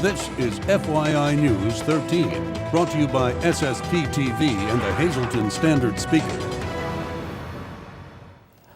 This is FYI News 13, brought to you by SSPTV and the Hazleton Standard Speaker.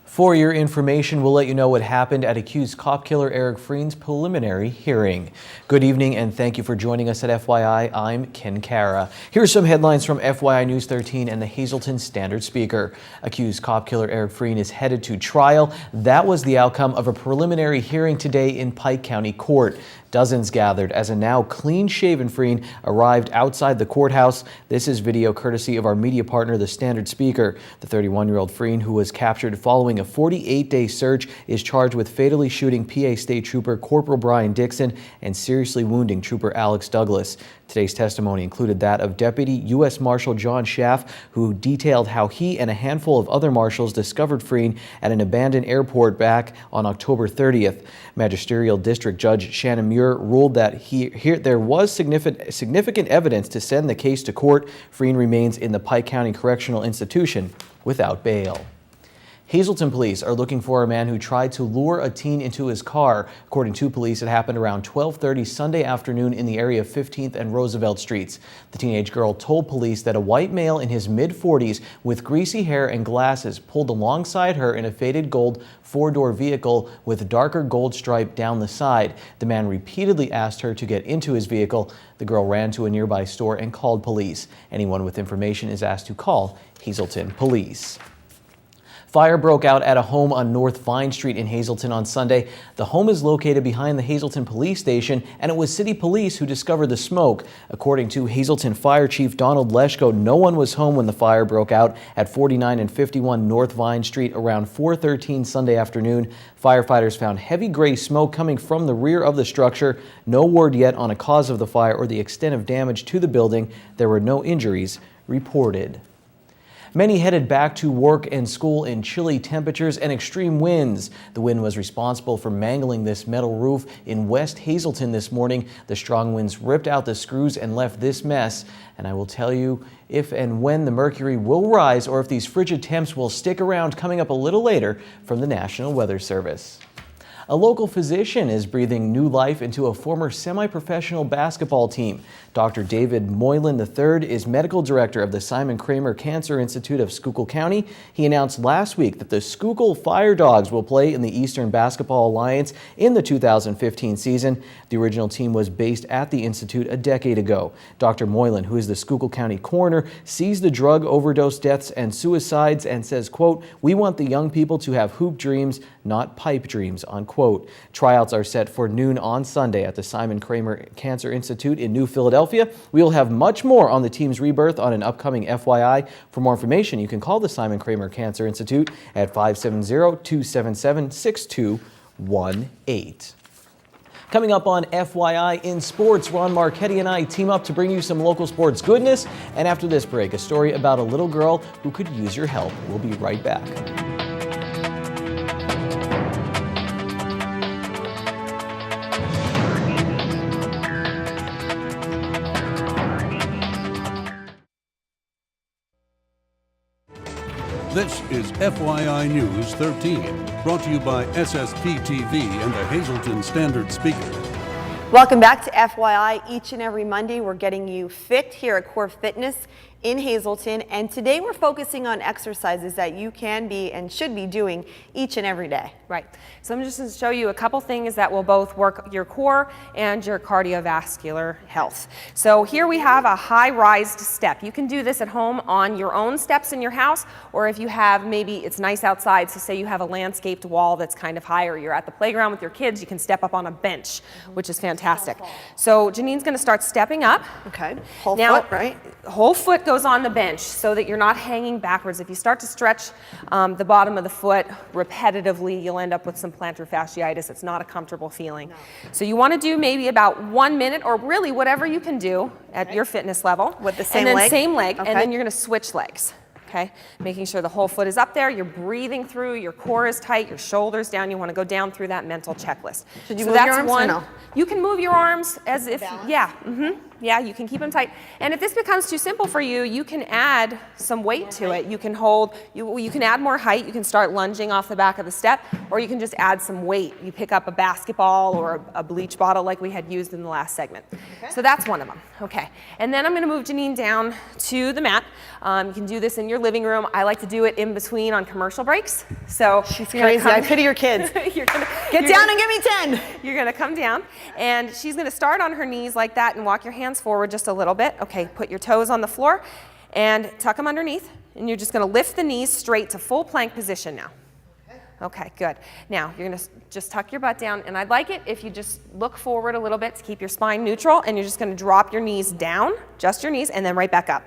For your information, we'll let you know what happened at accused cop killer Eric Freen's preliminary hearing. Good evening and thank you for joining us at FYI. I'm Ken Cara. Here's some headlines from FYI News 13 and the Hazleton Standard Speaker. Accused cop killer Eric Freen is headed to trial. That was the outcome of a preliminary hearing today in Pike County Court. Dozens gathered as a now clean-shaven Freen arrived outside the courthouse. This is video courtesy of our media partner, the Standard Speaker. The 31-year-old Freen, who was captured following a 48-day search, is charged with fatally shooting PA State Trooper Corporal Brian Dixon and seriously wounding Trooper Alex Douglas. Today's testimony included that of Deputy U.S. Marshal John Schaff, who detailed how he and a handful of other marshals discovered Freen at an abandoned airport back on October 30th. Magisterial District Judge Shannon Muir ruled that there was significant evidence to send the case to court. Freen remains in the Pike County Correctional Institution without bail. Hazleton police are looking for a man who tried to lure a teen into his car. According to police, it happened around 12:30 Sunday afternoon in the area of 15th and Roosevelt Streets. The teenage girl told police that a white male in his mid-40s with greasy hair and glasses pulled alongside her in a faded gold four-door vehicle with a darker gold stripe down the side. The man repeatedly asked her to get into his vehicle. The girl ran to a nearby store and called police. Anyone with information is asked to call Hazleton Police. Fire broke out at a home on North Vine Street in Hazleton on Sunday. The home is located behind the Hazleton Police Station, and it was city police who discovered the smoke. According to Hazleton Fire Chief Donald Leschko, no one was home when the fire broke out at 49 and 51 North Vine Street around 4:13 Sunday afternoon. Firefighters found heavy gray smoke coming from the rear of the structure. No word yet on a cause of the fire or the extent of damage to the building. There were no injuries reported. Many headed back to work and school in chilly temperatures and extreme winds. The wind was responsible for mangling this metal roof in West Hazleton this morning. The strong winds ripped out the screws and left this mess. And I will tell you if and when the mercury will rise or if these frigid temps will stick around coming up a little later from the National Weather Service. A local physician is breathing new life into a former semi-professional basketball team. Dr. David Moylan III is medical director of the Simon Kramer Cancer Institute of Schuylkill County. He announced last week that the Schuylkill Fire Dogs will play in the Eastern Basketball Alliance in the 2015 season. The original team was based at the institute a decade ago. Dr. Moylan, who is the Schuylkill County coroner, sees the drug overdose deaths and suicides and says, quote, "We want the young people to have hoop dreams, not pipe dreams," unquote. Tryouts are set for noon on Sunday at the Simon Kramer Cancer Institute in New Philadelphia. We will have much more on the team's rebirth on an upcoming FYI. For more information, you can call the Simon Kramer Cancer Institute at 570-277-6218. Coming up on FYI in sports, Ron Marchetti and I team up to bring you some local sports goodness. And after this break, a story about a little girl who could use your help. We'll be right back. This is FYI News 13, brought to you by SSPTV and the Hazleton Standard Speaker. Welcome back to FYI. Each and every Monday, we're getting you fit here at Core Fitness in Hazleton, and today we're focusing on exercises that you can be and should be doing each and every day. Right. So I'm just going to show you a couple things that will both work your core and your cardiovascular health. So here we have a high-rised step. You can do this at home on your own steps in your house, or if you have, maybe it's nice outside, so say you have a landscaped wall that's kind of higher, you're at the playground with your kids, you can step up on a bench, which is fantastic. So Janine's going to start stepping up. Okay. Whole foot, right? Whole foot goes on the bench so that you're not hanging backwards. If you start to stretch the bottom of the foot repetitively, you'll end up with some plantar fasciitis. It's not a comfortable feeling. No. So you want to do maybe about 1 minute, or really whatever you can do at your fitness level. With the same leg? And then same leg, okay. And then you're going to switch legs. Okay, making sure the whole foot is up there, you're breathing through, your core is tight, your shoulders down. You want to go down through that mental checklist. Should you move your arms or no? You can move your arms as if, balance? yeah. Yeah, you can keep them tight. And if this becomes too simple for you, you can add some weight to it. You can hold, you can add more height. You can start lunging off the back of the step, or you can just add some weight. You pick up a basketball or a bleach bottle like we had used in the last segment. Okay. So that's one of them. Okay. And then I'm going to move Janine down to the mat. You can do this in your living room. I like to do it in between on commercial breaks. So she's crazy. I pity your kids. Get down and give me 10. You're going to come down, and she's going to start on her knees like that and walk your hands forward just a little bit. Okay, put your toes on the floor and tuck them underneath, and you're just going to lift the knees straight to full plank position now. Okay, good. Now you're going to just tuck your butt down, and I'd like it if you just look forward a little bit to keep your spine neutral, and you're just going to drop your knees down, just your knees, and then right back up.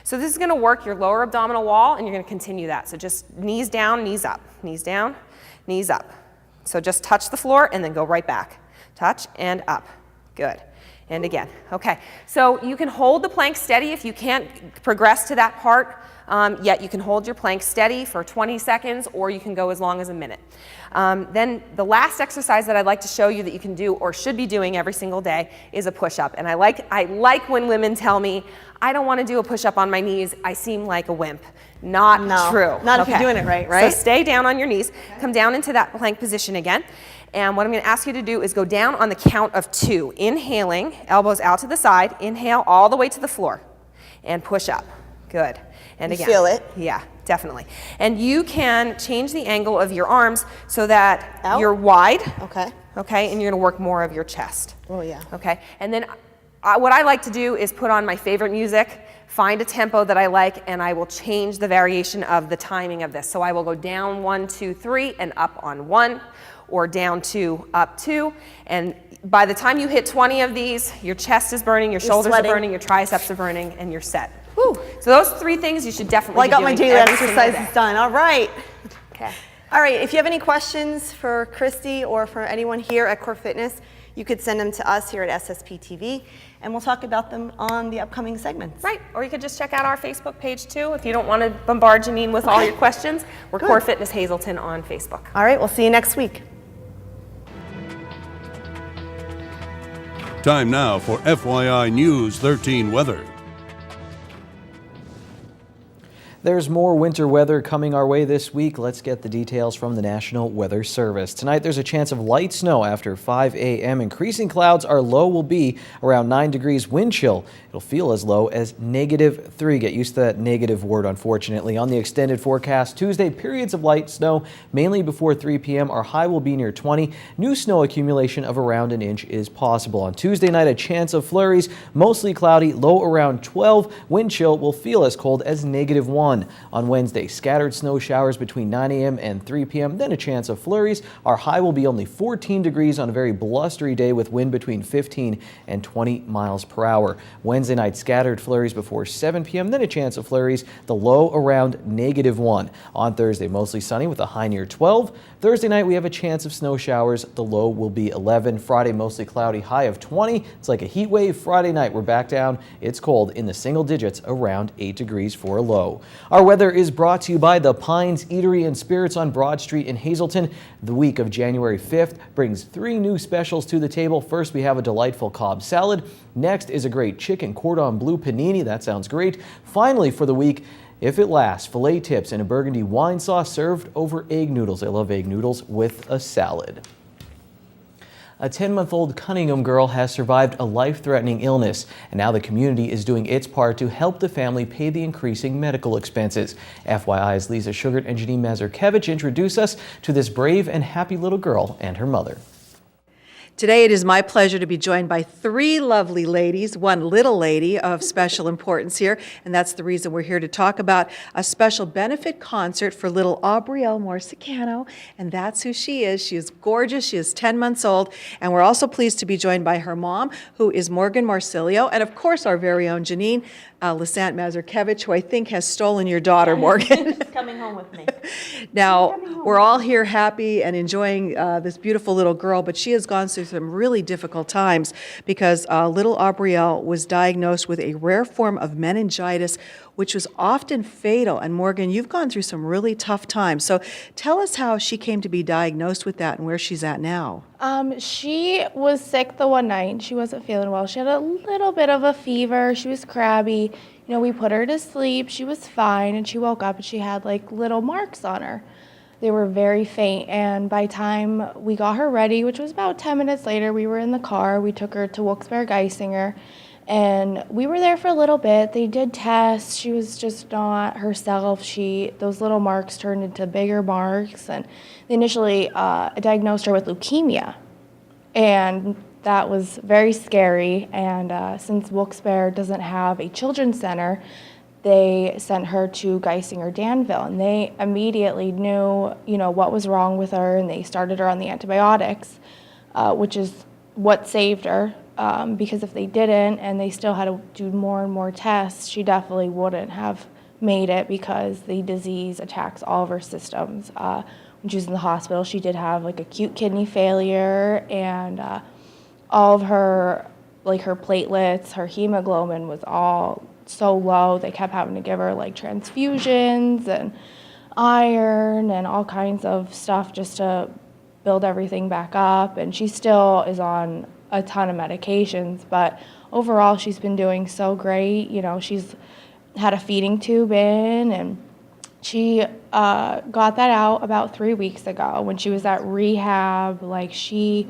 So this is going to work your lower abdominal wall, and you're going to continue that. So just knees down, knees up, knees down, knees up. So just touch the floor and then go right back. Touch and up. Good. And again. Okay. So you can hold the plank steady if you can't progress to that part yet. You can hold your plank steady for 20 seconds, or you can go as long as a minute. Then the last exercise that I'd like to show you that you can do or should be doing every single day is a push-up. And I like when women tell me, I don't want to do a push-up on my knees. I seem like a wimp. Not true. Not if you're doing it right? So stay down on your knees. Okay. Come down into that plank position again. And what I'm going to ask you to do is go down on the count of 2. Inhaling, elbows out to the side. Inhale all the way to the floor. And push up. Good. And again. You feel it? Yeah, definitely. And you can change the angle of your arms so that you're wide. Okay. Okay, and you're going to work more of your chest. Oh, yeah. Okay, and then what I like to do is put on my favorite music, find a tempo that I like, and I will change the variation of the timing of this. So I will go down 1, 2, 3, and up on 1, or down 2, up 2. And by the time you hit 20 of these, your chest is burning, your shoulders are burning, your triceps are burning, and you're set. Woo. So those 3 things you should definitely be doing. Well, I got my daily exercises done. All right. Okay. All right, if you have any questions for Christy or for anyone here at Core Fitness, you could send them to us here at SSPTV, and we'll talk about them on the upcoming segments. Right, or you could just check out our Facebook page too if you don't want to bombard Janine with all your questions. We're Core Fitness Hazleton on Facebook. All right, we'll see you next week. Time now for FYI News 13 weather. There's more winter weather coming our way this week. Let's get the details from the National Weather Service. Tonight, there's a chance of light snow after 5 a.m. Increasing clouds. Our low will be around 9 degrees wind chill. It'll feel as low as -3. Get used to that negative word, unfortunately. On the extended forecast, Tuesday, periods of light snow, mainly before 3 p.m. Our high will be near 20. New snow accumulation of around an inch is possible. On Tuesday night, a chance of flurries, mostly cloudy, low around 12. Wind chill will feel as cold as -1. On Wednesday, scattered snow showers between 9 a.m. and 3 p.m., then a chance of flurries. Our high will be only 14 degrees on a very blustery day with wind between 15 and 20 miles per hour. Wednesday night, scattered flurries before 7 p.m., then a chance of flurries, the low around -1. On Thursday, mostly sunny with a high near 12. Thursday night, we have a chance of snow showers. The low will be 11. Friday, mostly cloudy, high of 20. It's like a heat wave. Friday night, we're back down. It's cold in the single digits, around 8 degrees for a low. Our weather is brought to you by the Pines Eatery and Spirits on Broad Street in Hazleton. The week of January 5th brings 3 new specials to the table. First, we have a delightful Cobb salad. Next is a great chicken cordon bleu panini. That sounds great. Finally, for the week, if it lasts, filet tips and a burgundy wine sauce served over egg noodles. I love egg noodles with a salad. A 10-month-old Cunningham girl has survived a life-threatening illness, and now the community is doing its part to help the family pay the increasing medical expenses. FYI's Lisa Sugart and Janine Mazurkevich introduce us to this brave and happy little girl and her mother. Today it is my pleasure to be joined by 3 lovely ladies, one little lady of special importance here, and that's the reason we're here to talk about a special benefit concert for little Aubrielle Morsicano, and that's who she is. She is gorgeous. She is 10 months old, and we're also pleased to be joined by her mom, who is Morgan Marsilio, and of course our very own Janine Lissant Mazurkevich, who I think has stolen your daughter, Morgan. She's coming home with me. Now, we're all here happy and enjoying this beautiful little girl, but she has gone through some really difficult times because little Aubrielle was diagnosed with a rare form of meningitis, which was often fatal. And Morgan, you've gone through some really tough times. So tell us how she came to be diagnosed with that and where she's at now. She was sick the one night. She wasn't feeling well. She had a little bit of a fever. She was crabby. You know, we put her to sleep. She was fine, and she woke up and she had like little marks on her. They were very faint, and by the time we got her ready, which was about 10 minutes later, we were in the car. We took her to Wilkes-Barre-Geisinger, and we were there for a little bit. They did tests. She was just not herself. Those little marks turned into bigger marks, and they initially diagnosed her with leukemia, and that was very scary. And since Wilkes-Barre doesn't have a children's center, they sent her to Geisinger Danville, and they immediately knew, you know, what was wrong with her, and they started her on the antibiotics, which is what saved her, because if they didn't and they still had to do more and more tests, she definitely wouldn't have made it because the disease attacks all of her systems. When she was in the hospital, she did have like acute kidney failure, and all of her, like her platelets, her hemoglobin was all so low. They kept having to give her like transfusions and iron and all kinds of stuff just to build everything back up. And she still is on a ton of medications, but overall she's been doing so great. You know, she's had a feeding tube in, and she got that out about 3 weeks ago when she was at rehab. Like, she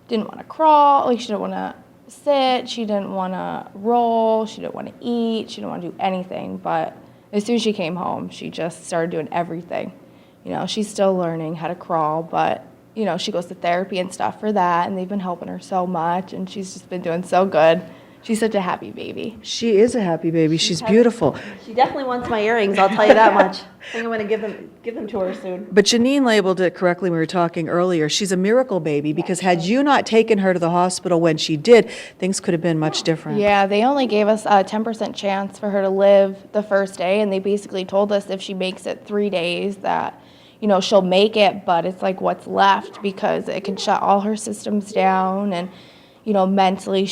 didn't want to crawl, like she didn't want to sit, she didn't want to roll, she didn't want to eat, she didn't want to do anything. But as soon as she came home, she just started doing everything. You know, she's still learning how to crawl, but, you know, she goes to therapy and stuff for that, and they've been helping her so much, and she's just been doing so good. She's such a happy baby. She is a happy baby. She's beautiful. She definitely wants my earrings, I'll tell you that much. I think I'm going to give them to her soon. But Janine labeled it correctly when we were talking earlier. She's a miracle baby because had you not taken her to the hospital when she did, things could have been much different. Yeah, they only gave us a 10% chance for her to live the first day, and they basically told us if she makes it 3 days that, you know, she'll make it, but it's like what's left because it can shut all her systems down. And you know, mentally,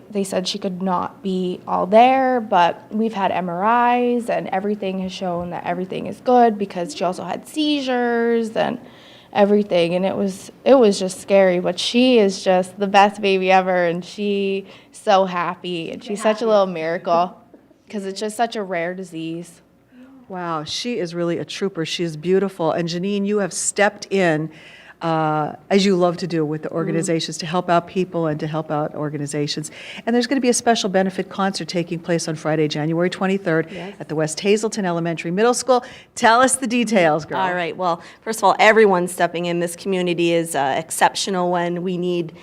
they said she could not be all there, but we've had MRIs and everything has shown that everything is good because she also had seizures and everything, and it was just scary. But she is just the best baby ever, and she's so happy, and she's such a little miracle because it's just such a rare disease. Wow, she is really a trooper. She is beautiful. And Janine, you have stepped in, as you love to do with the organizations, to help out people and to help out organizations. And there's going to be a special benefit concert taking place on Friday, January 23rd at the West Hazelton Elementary Middle School. Tell us the details, girl. All right. Well, first of all, everyone stepping in. This community is exceptional when we need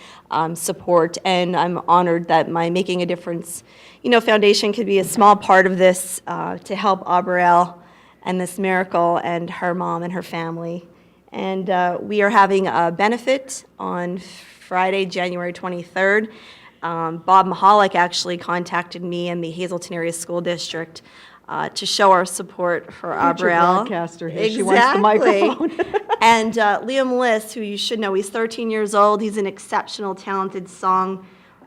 support, and I'm honored that my Making a Difference, you know, foundation could be a small part of this to help Aubrielle and this miracle and her mom and her family. And we are having a benefit on Friday, January 23rd. Bob Mahalik actually contacted me and the Hazelton Area School District to show our support for Aubrielle. Broadcaster here. She wants the microphone. And Liam Liss, who you should know, he's 13 years old. He's an exceptional, talented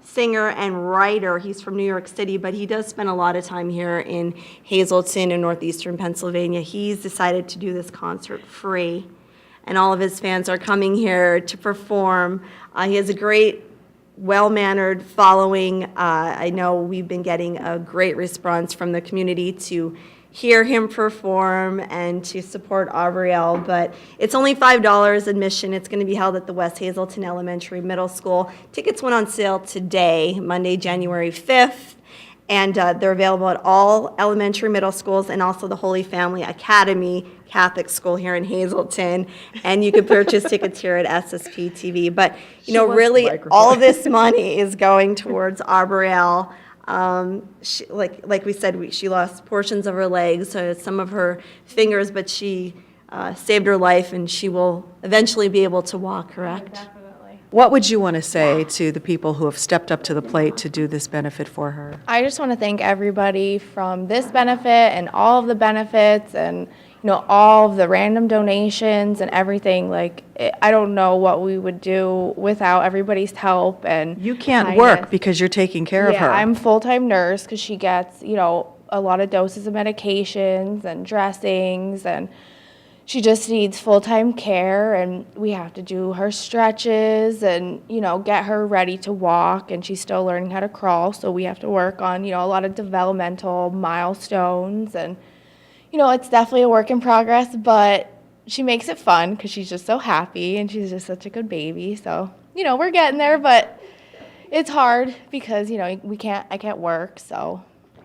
singer and writer. He's from New York City, but he does spend a lot of time here in Hazelton and northeastern Pennsylvania. He's decided to do this concert free, and all of his fans are coming here to perform. He has a great, well-mannered following. I know we've been getting a great response from the community to hear him perform and to support Aubrielle, but it's only $5 admission. It's going to be held at the West Hazelton Elementary Middle School. Tickets went on sale today, Monday, January 5th. And they're available at all elementary middle schools and also the Holy Family Academy Catholic School here in Hazelton. And you can purchase tickets here at SSPTV. But, you know, really, all of this money is going towards Aubrielle. Like we said, she lost portions of her legs, some of her fingers, but she saved her life, and she will eventually be able to walk, correct? What would you want to say to the people who have stepped up to the plate to do this benefit for her? I just want to thank everybody from this benefit and all of the benefits, and all of the random donations and everything. Like, I don't know what we would do without everybody's help. And You can't kindness. work because you're taking care of Yeah, her. I'm full-time nurse because she gets, a lot of doses of medications and dressings, and she just needs full-time care, and we have to do her stretches and, get her ready to walk, and she's still learning how to crawl, so we have to work on, a lot of developmental milestones, and, it's definitely a work in progress, but she makes it fun because she's just so happy, and she's just such a good baby, so, we're getting there, but it's hard because, I can't work, so.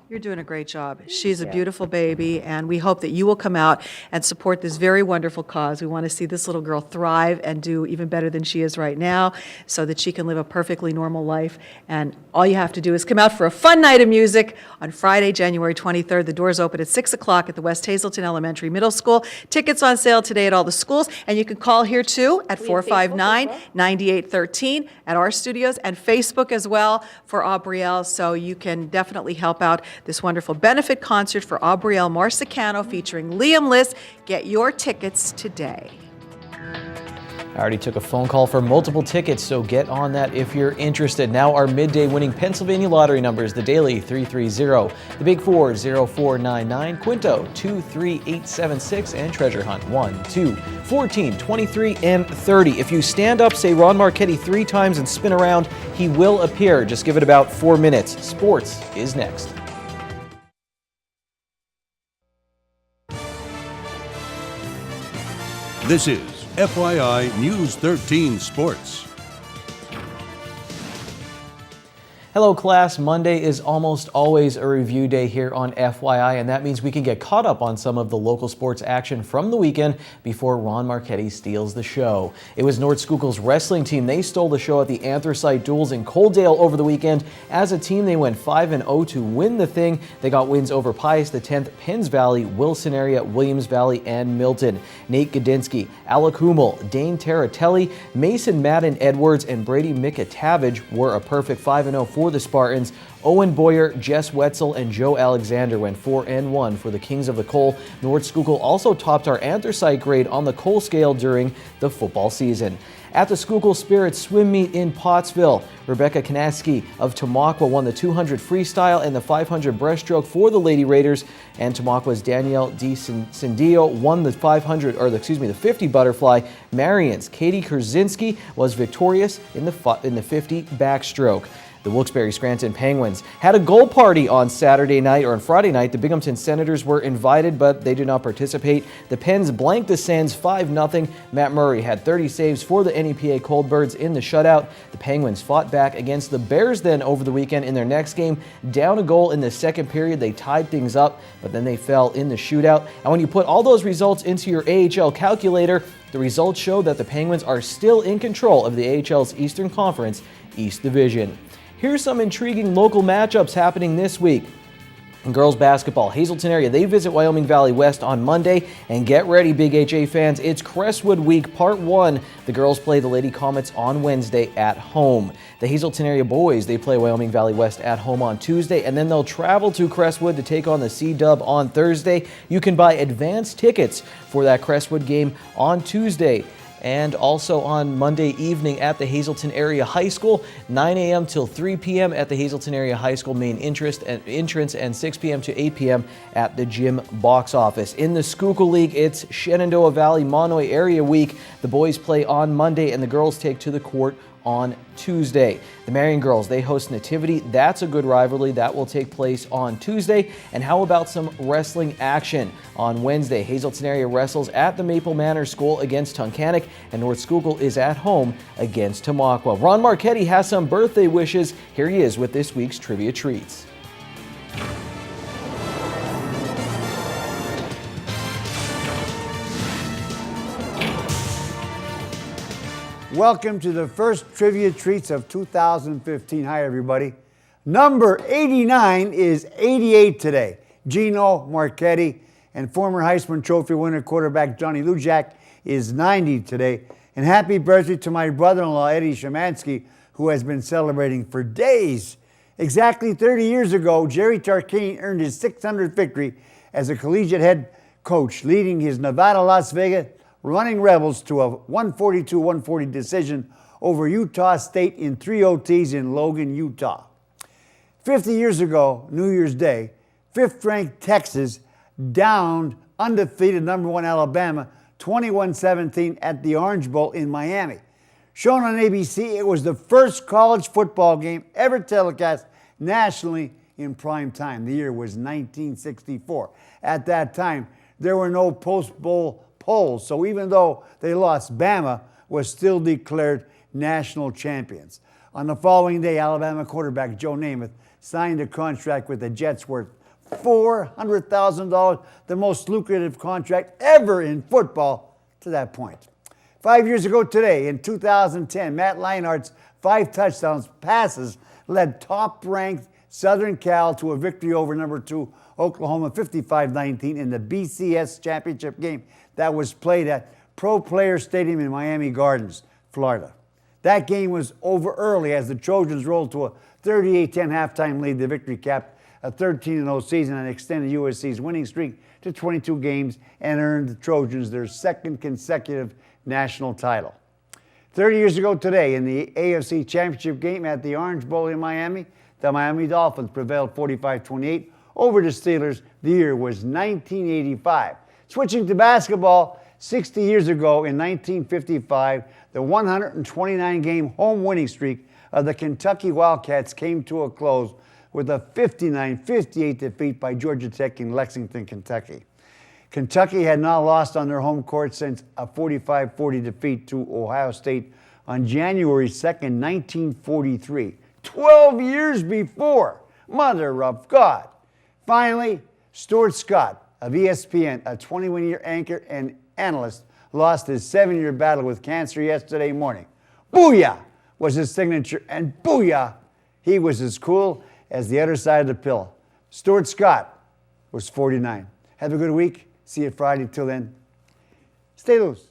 You're doing a great job. She's a beautiful baby, and we hope that you will come out and support this very wonderful cause. We want to see this little girl thrive and do even better than she is right now so that she can live a perfectly normal life. And all you have to do is come out for a fun night of music on Friday, January 23rd. The doors open at 6 o'clock at the West Hazelton Elementary Middle School. Tickets on sale today at all the schools, and you can call here too at 459-9813 at our studios, and Facebook as well for Aubrielle, so you can definitely help out this wonderful benefit concert for Aubrielle Marsicano featuring Liam Liss. Get your tickets today. I already took a phone call for multiple tickets, so get on that if you're interested. Now our midday winning Pennsylvania lottery numbers: the Daily 330, the Big Four 0499, Quinto 23876, and Treasure Hunt 1, 2, 14, 23, and 30. If you stand up, say Ron Marchetti 3 times, and spin around, he will appear. Just give it about 4 minutes. Sports is next. This is FYI News 13 Sports. Hello class, Monday is almost always a review day here on FYI, and that means we can get caught up on some of the local sports action from the weekend before Ron Marchetti steals the show. It was North Schuylkill's wrestling team. They stole the show at the Anthracite Duels in Coaldale over the weekend. As a team, they went 5-0 to win the thing. They got wins over Pius X, Penns Valley, Wilson area, Williams Valley, and Milton. Nate Gadinsky, Alec Hummel, Dane Terratelli, Mason Madden Edwards, and Brady Mikatavage were a perfect 5-0 for the Spartans. Owen Boyer, Jess Wetzel, and Joe Alexander went 4-1 for the Kings of the Coal. North Schuylkill also topped our anthracite grade on the coal scale during the football season. At the Schuylkill Spirits swim meet in Pottsville, Rebecca Kanaski of Tamaqua won the 200 freestyle and the 500 breaststroke for the Lady Raiders, and Tamaqua's Danielle DiCindio won the 50 butterfly. Marion's Katie Kurzinski was victorious in the 50 backstroke. The Wilkes-Barre-Scranton Penguins had a goal party on Friday night. The Binghamton Senators were invited, but they did not participate. The Pens blanked the Sens 5-0. Matt Murray had 30 saves for the NEPA Coldbirds in the shutout. The Penguins fought back against the Bears then over the weekend in their next game. Down a goal in the second period, they tied things up, but then they fell in the shootout. And when you put all those results into your AHL calculator, the results show that the Penguins are still in control of the AHL's Eastern Conference East Division. Here's some intriguing local matchups happening this week. In girls basketball, Hazelton area, they visit Wyoming Valley West on Monday. And get ready, Big HA fans, it's Crestwood Week Part 1. The girls play the Lady Comets on Wednesday at home. The Hazelton area boys, they play Wyoming Valley West at home on Tuesday, and then they'll travel to Crestwood to take on the C-Dub on Thursday. You can buy advance tickets for that Crestwood game on Tuesday. And also on Monday evening at the Hazelton Area High School, 9 a.m. till 3 p.m. at the Hazelton Area High School main entrance, and 6 p.m. to 8 p.m. at the gym box office. In the Schuylkill League, it's Shenandoah Valley Monoy Area Week. The boys play on Monday and the girls take to the court on Tuesday. The Marion girls, they host Nativity. That's a good rivalry. That will take place on Tuesday. And how about some wrestling action? On Wednesday, Hazelton area wrestles at the Maple Manor School against Tunkhannock, and North Schuylkill is at home against Tamaqua. Ron Marchetti has some birthday wishes. Here he is with this week's Trivia Treats. Welcome to the first Trivia Treats of 2015. Hi, everybody. Number 89 is 88 today. Gino Marchetti, and former Heisman Trophy winner quarterback Johnny Lujak is 90 today. And happy birthday to my brother-in-law, Eddie Shemansky, who has been celebrating for days. Exactly 30 years ago, Jerry Tarkane earned his 600th victory as a collegiate head coach, leading his Nevada-Las Vegas Running Rebels to a 142-140 decision over Utah State in 3 OTs in Logan, Utah. 50 years ago, New Year's Day, 5th-ranked Texas downed undefeated number 1 Alabama 21-17 at the Orange Bowl in Miami. Shown on ABC, it was the first college football game ever telecast nationally in prime time. The year was 1964. At that time, there were no post-bowl polls, so even though they lost, Bama was still declared national champions. On the following day, Alabama quarterback Joe Namath signed a contract with the Jets worth $400,000, the most lucrative contract ever in football to that point. 5 years ago today, in 2010, Matt Leinart's 5 touchdowns passes led top-ranked Southern Cal to a victory over number 2 Oklahoma 55-19 in the BCS championship game that was played at Pro Player Stadium in Miami Gardens, Florida. That game was over early as the Trojans rolled to a 38-10 halftime lead. The victory capped a 13-0 season and extended USC's winning streak to 22 games and earned the Trojans their 2nd consecutive national title. 30 years ago today, in the AFC Championship game at the Orange Bowl in Miami, the Miami Dolphins prevailed 45-28 over the Steelers. The year was 1985. Switching to basketball, 60 years ago in 1955, the 129-game home winning streak of the Kentucky Wildcats came to a close with a 59-58 defeat by Georgia Tech in Lexington, Kentucky. Kentucky had not lost on their home court since a 45-40 defeat to Ohio State on January 2nd, 1943, 12 years before. Mother of God. Finally, Stuart Scott of ESPN, a 21-year anchor and analyst, lost his 7-year battle with cancer yesterday morning. Booyah was his signature, and booyah, he was as cool as the other side of the pill. Stuart Scott was 49. Have a good week. See you Friday. Till then, stay loose.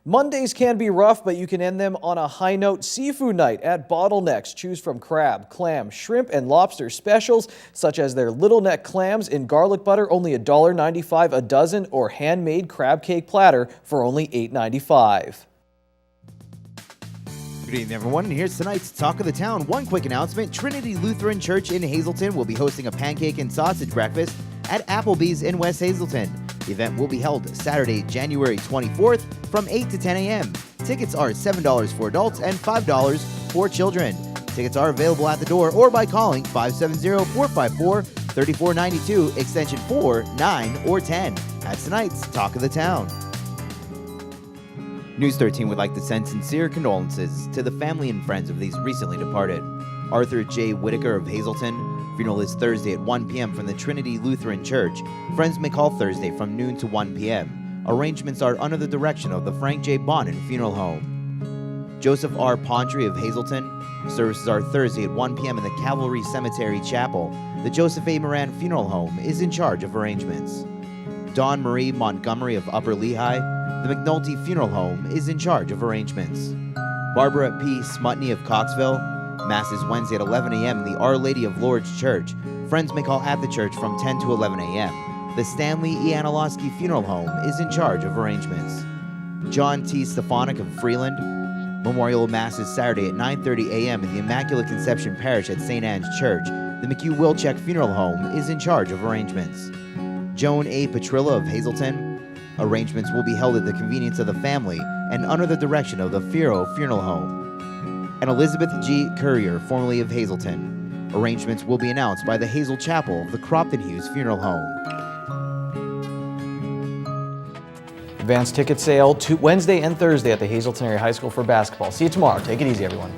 Mondays can be rough, but you can end them on a high note. Seafood night at Bottlenecks. Choose from crab, clam, shrimp, and lobster specials, such as their little neck clams in garlic butter, only $1.95 a dozen, or handmade crab cake platter for only $8.95. Good evening, everyone, and here's tonight's Talk of the Town. One quick announcement: Trinity Lutheran Church in Hazleton will be hosting a pancake and sausage breakfast at Applebee's in West Hazleton. The event will be held Saturday, January 24th from 8 to 10 a.m. Tickets are $7 for adults and $5 for children. Tickets are available at the door or by calling 570-454-3492, extension 4, 9, or 10. That's tonight's Talk of the Town. News 13 would like to send sincere condolences to the family and friends of these recently departed. Arthur J. Whitaker of Hazleton. Funeral is Thursday at 1 p.m. from the Trinity Lutheran Church. Friends may call Thursday from noon to 1 p.m. Arrangements are under the direction of the Frank J. Bonin Funeral Home. Joseph R. Pondry of Hazleton. Services are Thursday at 1 p.m. in the Cavalry Cemetery Chapel. The Joseph A. Moran Funeral Home is in charge of arrangements. Dawn Marie Montgomery of Upper Lehigh. The McNulty Funeral Home is in charge of arrangements. Barbara P. Smutney of Coxville. Mass is Wednesday at 11 a.m. in the Our Lady of Lourdes Church. Friends may call at the church from 10 to 11 a.m. The Stanley E. Analowski Funeral Home is in charge of arrangements. John T. Stefanik of Freeland. Memorial Mass is Saturday at 9:30 a.m. in the Immaculate Conception Parish at St. Anne's Church. The McHugh Wilczek Funeral Home is in charge of arrangements. Joan A. Petrilla of Hazleton. Arrangements will be held at the convenience of the family and under the direction of the Firo Funeral Home. And Elizabeth G. Courier, formerly of Hazleton. Arrangements will be announced by the Hazel Chapel of the Cropton Hughes Funeral Home. Advanced ticket sale Wednesday and Thursday at the Hazleton Area High School for basketball. See you tomorrow. Take it easy, everyone.